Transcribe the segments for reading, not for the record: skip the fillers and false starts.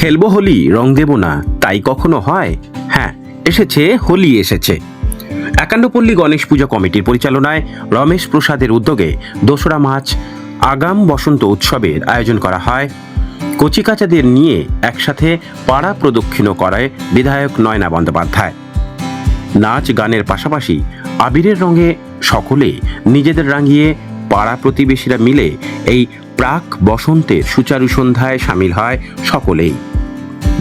খেলবো হোলি, রং দেব না, তাই কখনো হয়? হ্যাঁ, এসেছে, হোলি এসেছে। একান্নপল্লী গণেশ পূজা কমিটির পরিচালনায় রমেশ প্রসাদের উদ্যোগে ২রা মার্চ আগাম বসন্ত উৎসবের আয়োজন করা হয়। কচিকাচাদের নিয়ে একসাথে পাড়া প্রদক্ষিণও করায় বিধায়ক নয়না বন্দ্যোপাধ্যায়। নাচ গানের পাশাপাশি আবিরের রঙে সকলে নিজেদের রাঙিয়ে পাড়া প্রতিবেশীরা মিলে এই প্রাক বসন্তের সুচারু সন্ধ্যায় সামিল হয় সকলেই,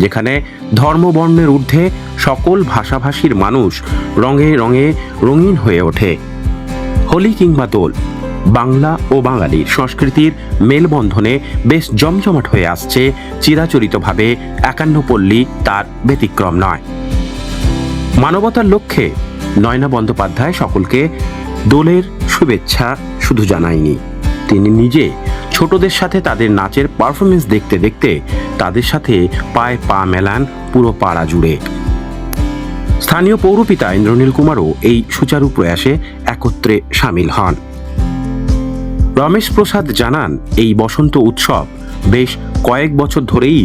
যেখানে ধর্মবর্ণের ঊর্ধ্বে সকল ভাষাভাষীর মানুষ রঙে রঙে রঙিন হয়ে ওঠে। হোলি কিংবা দোল বাংলা ও বাঙালির সংস্কৃতির মেলবন্ধনে বেশ জমজমাট হয়ে আসছে চিরাচরিতভাবে। একান্নপল্লী তার ব্যতিক্রম নয়। মানবতার লক্ষ্যে নয়না বন্দ্যোপাধ্যায় সকলকে দোলের শুভেচ্ছা শুধু জানায়নি, তিনি নিজে ছোটদের সাথে তাদের নাচের পারফরমেন্স দেখতে দেখতে তাদের সাথে পায়ে পা মেলান পুরো পাড়া জুড়ে। স্থানীয় পৌরপিতা ইন্দ্রনীল কুমারও এই সুচারু প্রয়াসে একত্রে সামিল হন। রমেশ প্রসাদ জানান, এই বসন্ত উৎসব বেশ কয়েক বছর ধরেই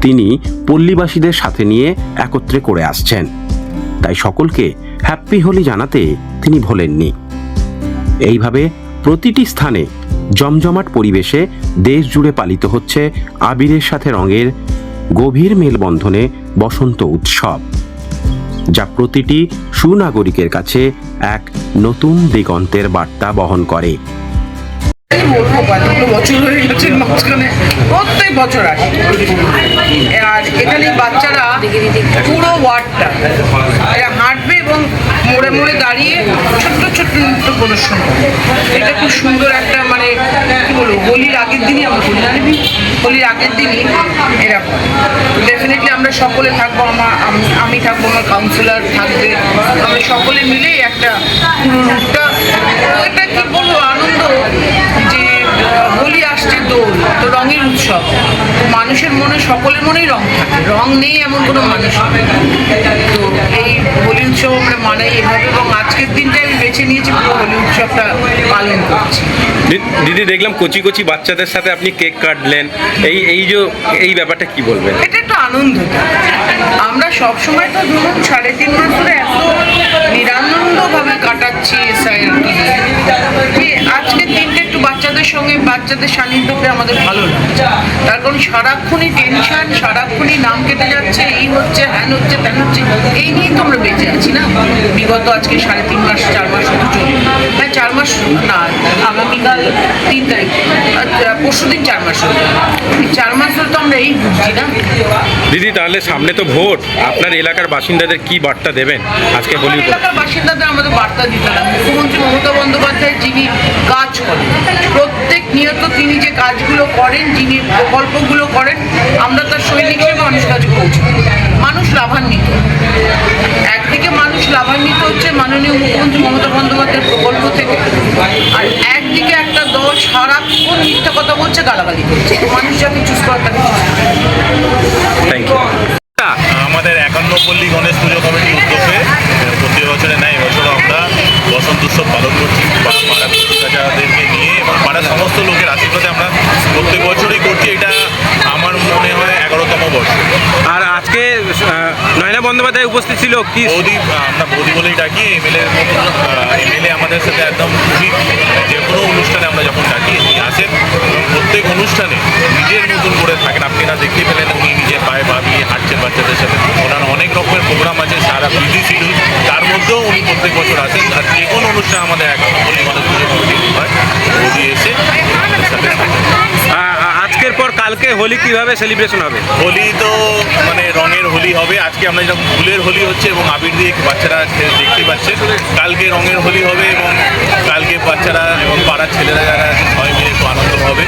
তিনি পল্লীবাসীদের সাথে নিয়ে একত্রে করে আসছেন, তাই সকলকে হ্যাপি হোলি জানাতে তিনি ভোলেননি। এইভাবে প্রতিটি স্থানে জমজমাট পরিবেশে দেশ জুড়ে পালিত হচ্ছে আবিরের সাথে রঙের গভীর মেলবন্ধনে বসন্ত উৎসব, যা প্রতিটি সুনাগরিকের কাছে এক নতুন দিগন্তের বার্তা বহন করে। বছর হয়ে গেছে, মাঝখানে প্রত্যেক বছর আসে। আর এখানে বাচ্চারা পুরো ওয়ার্ডটা এরা হাঁটবে এবং মোড়ে মোড়ে দাঁড়িয়ে ছোট্ট ছোট্ট নৃত্য প্রদর্শন করে। এটা খুব সুন্দর একটা, মানে কি বলবো, হোলির আগের দিনই আমরা করি, জানবি, হোলির আগের দিনই এরা। ডেফিনেটলি আমরা সকলে থাকবো, আমি থাকবো, আমার কাউন্সিলর থাকবে, আমরা সকলে মিলেই একটা পুরো রূপটা, এটা কি বলবো, আনন্দ যে হোলি আসছে, দোল তো রঙের উৎসব, মানুষের মনে, সকলের মনেই রং থাকে, রং নেই এমন কোনো মানুষ হবে। তো এই হোলি উৎসব আমরা মানাই এভাবে, এবং আজকের দিনটাই আমি বেছে নিয়েছি পুরো হোলি উৎসবটা পালন করছি। দিদি, দেখলাম কচি কচি বাচ্চাদের সাথে আপনি কেক কাটলেন, এই ব্যাপারটা কি বলবেন? এটা একটা আনন্দ। আমরা সবসময় তো ধরুন 3.5 মাস ধরে এত নিরানন্দভাবে কাটাচ্ছি আজকের দিনটা একটু বাচ্চাদের সঙ্গে, বাচ্চাদের সান্নিধ্যে আমাদের ভালো লাগছে। তার কারণ সারাক্ষণই টেনশন, সারাক্ষণই নাম কেটে যাচ্ছে, এই হচ্ছে, হ্যান হচ্ছে, ত্যান হচ্ছে, এই নিয়েই তো আমরা বেঁচে আছি না বিগত আজকে 3.5 মাস, 4 মাস হতে চলবে। হ্যাঁ, 4 মাস না, আগামীকাল 3 তারিখ, পরশুদিন 4 মাস হবে। এই 4 মাস ধরে তো আমরা এই ভুগছি না। দিদি, তাহলে সামনে তো ভোট, আপনার এলাকার বাসিন্দাদের কি বার্তা দেবেন আজকে হোলি? এলাকার বাসিন্দাদের আমাদের বার্তা দিতে হবে। মুখ্যমন্ত্রী মমতা বন্দ্যোপাধ্যায় যিনি কাজ করেন, প্রত্যেক নিয়ত তিনি যে কাজগুলো করেন, যিনি প্রকল্পগুলো করেন, আমরা তার সৈনিক হিসেবে মানুষ কাছে পৌঁছে, মানুষ লাভান্বিত। একদিকে মানুষ লাভান্বিত হচ্ছে মাননীয় মুখ্যমন্ত্রী মমতা বন্দ্যোপাধ্যায়ের প্রকল্প থেকে, আর একদিকে একটা দল সারাক্ষণ মিথ্যা কথা বলছে, গালাগালি করছে। মানুষ যাকে চুজ করার তাকে চুজ করে। Thank you. আমাদের একান্নপল্লী গণেশ পুজো কমিটির উদ্যোগে প্রতি বছরে নেয়, এবছরও আমরা বসন্ত উৎসব পালন করছি পাড়া কচিকাচাদেরকে নিয়ে, এবং পাড়ার সমস্ত লোকের আশীর্বাদে আমরা প্রত্যেক বছরই করছি। এটা আমার মনে হয় 11তম বর্ষ। আর আজকে নয়না বন্দ্যোপাধ্যায় উপস্থিত ছিল কি? বৌদি, আমরা বৌদি বলেই ডাকি। এমএলএ আমাদের সাথে একদম খুবই, যে কোনো অনুষ্ঠানে আমরা যখন ডাকি উনি আসেন, এবং প্রত্যেক অনুষ্ঠানে নিজের নতুন করে থাকেন। আপনারা দেখতে পেলেন উনি নিজের পায়ে পা দিয়ে হাঁটছেন বাচ্চাদের সাথে। ওনার অনেক রকমের প্রোগ্রাম আছে, সারা বিজি শিডিউল, তার মধ্যেও উনি প্রত্যেক বছর আসেন। আর যে কোনো অনুষ্ঠান আমাদের একান্নপল্লী গণেশ পুজো কমিটি হয়, বৌদি এসে আমাদের সাথে। আজকের পর কালকে হোলি কিভাবে সেলিব্রেশন হবে? হোলি তো মানে রঙের হোলি হবে। আজকে আমরা যেরকম ফুলের হোলি হচ্ছে এবং আবির দিয়ে বাচ্চারা দেখতে পাচ্ছে, কালকে রঙের হোলি হবে, এবং কালকে বাচ্চারা এবং পাড়ার ছেলেরা যারা আছে সবাই মিলে একটু আনন্দ হবে।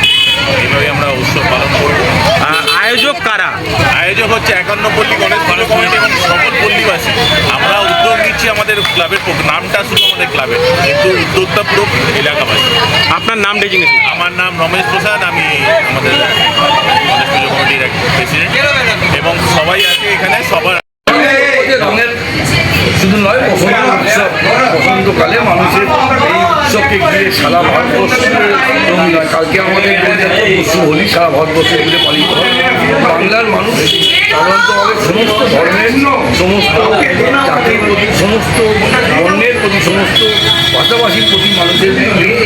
এইভাবে আমরা উৎসব পালন করবো। আয়োজক কারা? আয়োজক হচ্ছে একান্নপল্লী গণেশ পুজো কমিটি এবং সকল পল্লীবাসী। আমরা উদ্যোগ নিচ্ছি আমাদের ক্লাবের, নামটা শুধু আমাদের ক্লাবের, কিন্তু উদ্যোগটা পুরো এলাকাবাসী। আপনার নাম ডেজিগনেশন? আমার নাম রমেশ প্রসাদ, আমি আমাদের গণেশ পুজো কমিটির এক প্রেসিডেন্ট, এবং সবাই আছে এখানে। সবার রঙের শুধু নয়, বসন্ত উৎসব, বসন্তকালে মানুষের এই উৎসবকে ঘিরে সারা ভারতবর্ষে রঙ। কালকে আমাদের হোলি সারা ভারতবর্ষে ঘিরে পালিত হয়। বাংলার মানুষ সাধারণতভাবে সমস্ত ধর্মের সমস্ত জাতির প্রতি সমস্ত বর্ণের প্রতি সমস্ত ভাষাভাষীর প্রতি মানুষের নিয়ে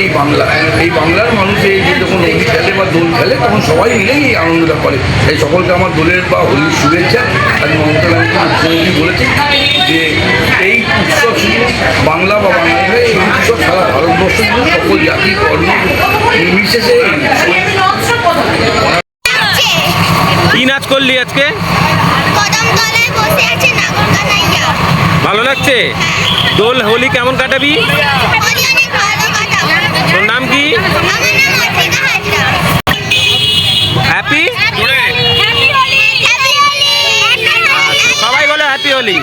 এই বাংলার মানুষ এই যে যখন হোলি খেলে বা দোল খেলে তখন সবাই মিলেই এই আনন্দটা করে। এই সকলকে আমার দোলের বা হোলির শুভেচ্ছা। আজ মমতা ব্যানার্জি মুখ্যমন্ত্রী বলেছে যে এই উৎসব শুধু বাংলা বা বাঙালি এই উৎসব সারা ভারতবর্ষ জুড়ে সকল জাতি ধর্ম নির্বিশেষে এই উৎসব। কি নাচ করলি আজকে? কদম তলায় বসে আছে নাগর কানাইয়া। ভালো লাগছে? দোল হোলি কেমন কাটাবি? হোলি অনেক ভালো কাটাবো। তোর নাম কি? আমার নাম Arpita Hajra. Happy? Happy Holi. Happy Holi. সবাই বলে হ্যাপি হোলি।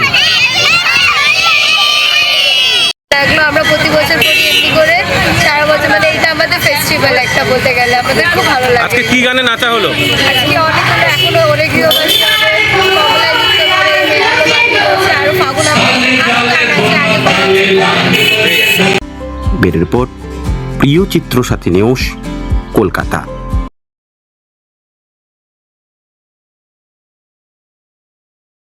এগুলো আমরা প্রতি বছর করি এমনি করে সারা বছর, মানে এটা আমাদের ফেস্টিভ্যাল একটা বলতে গেলে, আমাদের খুব ভালো লাগে। আজকে কি গানে নাচা হলো? আজকে অনেকগুলো এখনো অনেক গৃহবাসী হবে, কমলায় নৃত্য করে মেয়েগুলো বাকি হচ্ছে, আরো ফাগুন আরো গান আছে আগে। বের রিপোর্ট, প্রিয় চিত্র সাথী নিউজ, কলকাতা।